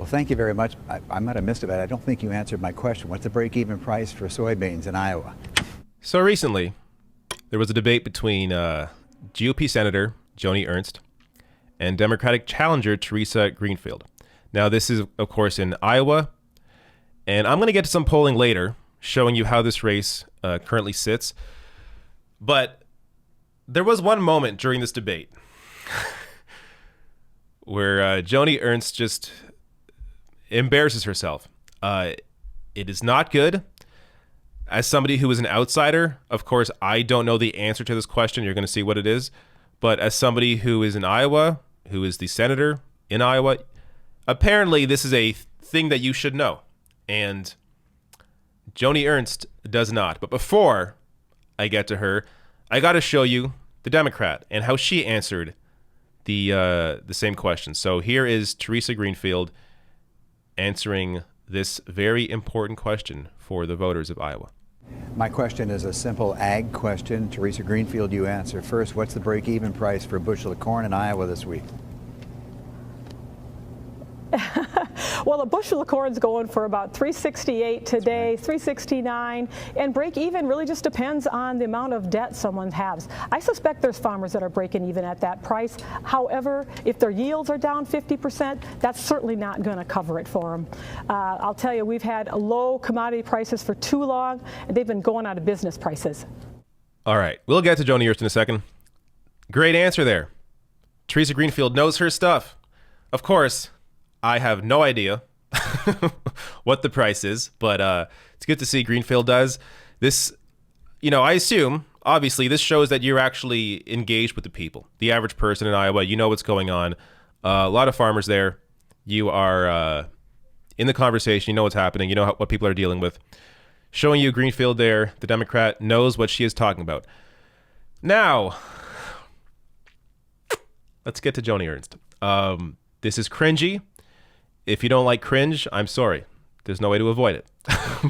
Well, thank you very much. I might have missed it, but I don't think you answered my question. What's the break-even price for soybeans in Iowa? So recently, there was a debate between GOP Senator Joni Ernst and Democratic challenger Teresa Greenfield. Now, this is, of course, in Iowa, and I'm going to get to some polling later showing you how this race currently sits. But there was one moment during this debate where Joni Ernst just embarrasses herself. It is not good. As somebody who is an outsider, of course, I don't know the answer to this question. You're going to see what it is. But as somebody who is in Iowa, who is the senator in Iowa, apparently this is a thing that you should know. And Joni Ernst does not. But before I get to her, I got to show you the Democrat and how she answered the same question. So here is Teresa Greenfield answering this very important question for the voters of Iowa. My question is a simple ag question. Teresa Greenfield, you answer first. What's the break-even price for a bushel of corn in Iowa this week? Well, a bushel of corn's going for about $3.68 today, $3.69, and break even really just depends on the amount of debt someone has. I suspect there's farmers that are breaking even at that price. However, if their yields are down 50%, that's certainly not going to cover it for them. I'll tell you, we've had low commodity prices for too long, and they've been going out of business prices. All right, we'll get to Joni Ernst in a second. Great answer there. Teresa Greenfield knows her stuff. Of course, I have no idea what the price is, but it's good to see Greenfield does. This, I assume, obviously, this shows that you're actually engaged with the people. The average person in Iowa, you know what's going on. A lot of farmers there. You are in the conversation. You know what's happening. You know what people are dealing with. Showing you Greenfield there, the Democrat knows what she is talking about. Now, let's get to Joni Ernst. This is cringy. If you don't like cringe, I'm sorry. There's no way to avoid it.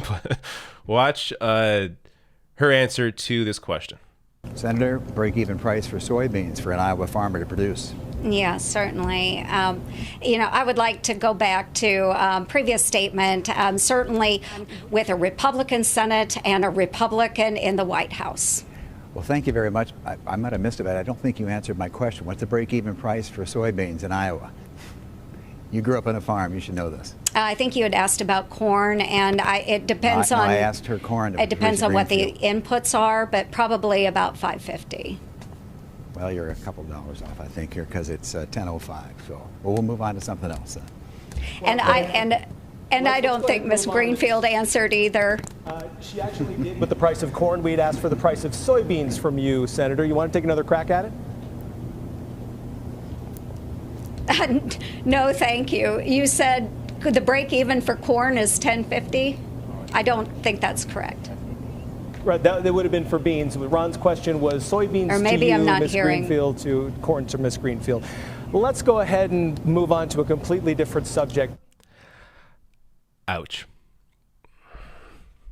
But watch her answer to this question. Senator, break-even price for soybeans for an Iowa farmer to produce? Yeah, certainly. I would like to go back to previous statement, certainly with a Republican Senate and a Republican in the White House. Well, thank you very much. I might have missed it, but I don't think you answered my question. What's the break-even price for soybeans in Iowa? You grew up on a farm. You should know this. I think you had asked about corn, and it depends on. I asked her corn. It depends on what the inputs are, but probably about $5.50. Well, you're a couple dollars off, I think, here because it's 10:05. So we'll move on to something else then. And I don't think Ms. Greenfield answered either. She actually did with the price of corn. We'd asked for the price of soybeans from you, Senator. You want to take another crack at it? No, thank you. You said the break even for corn is $10.50. I don't think that's correct. Right, that would have been for beans. Ron's question was soybeans or maybe to you, I'm not Ms. hearing. Greenfield, to corn to Ms. Greenfield. Well, let's go ahead and move on to a completely different subject. Ouch.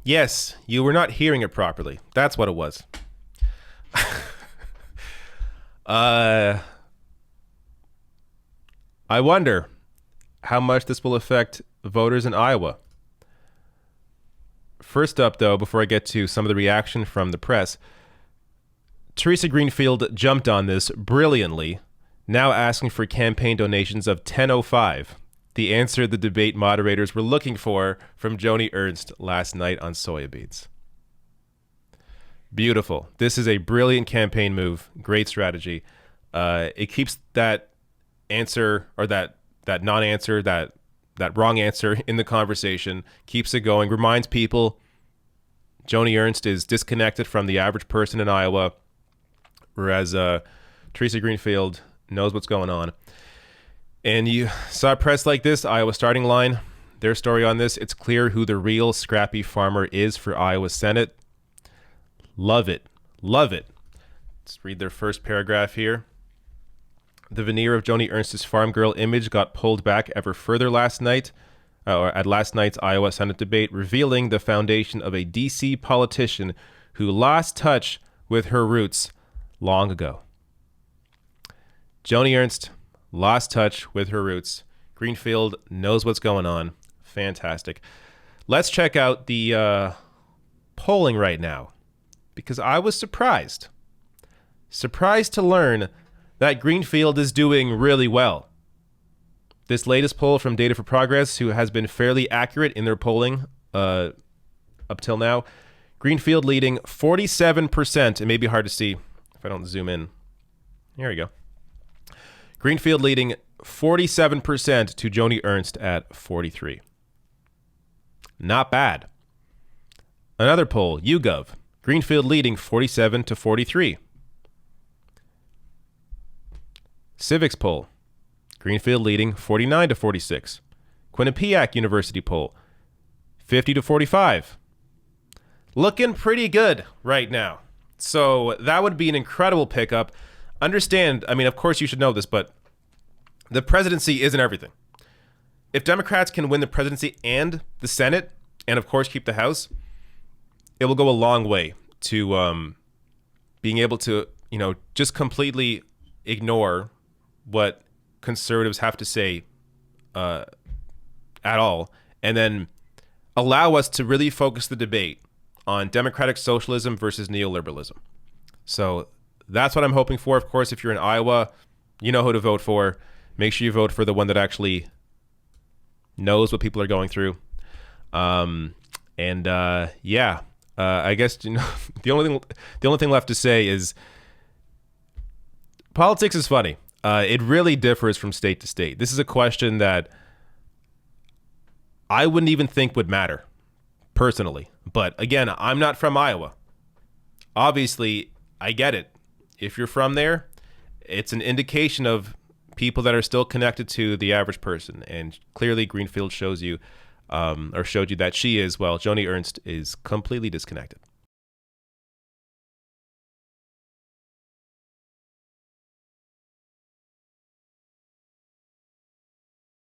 Yes, you were not hearing it properly. That's what it was. I wonder how much this will affect voters in Iowa. First up, though, before I get to some of the reaction from the press, Teresa Greenfield jumped on this brilliantly, now asking for campaign donations of $10.05, the answer the debate moderators were looking for from Joni Ernst last night on soybeans. Beautiful. This is a brilliant campaign move. Great strategy. It keeps that answer or that non-answer, that wrong answer in the conversation, keeps it going, reminds people Joni Ernst is disconnected from the average person in Iowa, whereas Teresa Greenfield knows what's going on. And you saw press like this, Iowa Starting Line, their story on this. It's clear who the real scrappy farmer is for Iowa Senate. Love it. Love it. Let's read their first paragraph here. The veneer of Joni Ernst's farm girl image got pulled back ever further last night, at last night's Iowa Senate debate, revealing the foundation of a D.C. politician who lost touch with her roots long ago. Joni Ernst lost touch with her roots. Greenfield knows what's going on. Fantastic. Let's check out the polling right now, because I was surprised to learn that Greenfield is doing really well. This latest poll from Data for Progress, who has been fairly accurate in their polling up till now, Greenfield leading 47%. It may be hard to see if I don't zoom in. Here we go. Greenfield leading 47% to Joni Ernst at 43. Not bad. Another poll, YouGov. Greenfield leading 47 to 43. Civics poll. Greenfield leading 49 to 46. Quinnipiac University poll. 50 to 45. Looking pretty good right now. So that would be an incredible pickup. Understand, I mean, of course you should know this, but the presidency isn't everything. If Democrats can win the presidency and the Senate, and of course keep the House, it will go a long way to being able to, just completely ignore what conservatives have to say at all, and then allow us to really focus the debate on democratic socialism versus neoliberalism. So that's what I'm hoping for. Of course, if you're in Iowa, you know who to vote for. Make sure you vote for the one that actually knows what people are going through. I guess the only thing left to say is politics is funny. It really differs from state to state. This is a question that I wouldn't even think would matter personally. But again, I'm not from Iowa. Obviously, I get it. If you're from there, it's an indication of people that are still connected to the average person. And clearly Greenfield shows you, or showed you that she is, well, Joni Ernst is completely disconnected.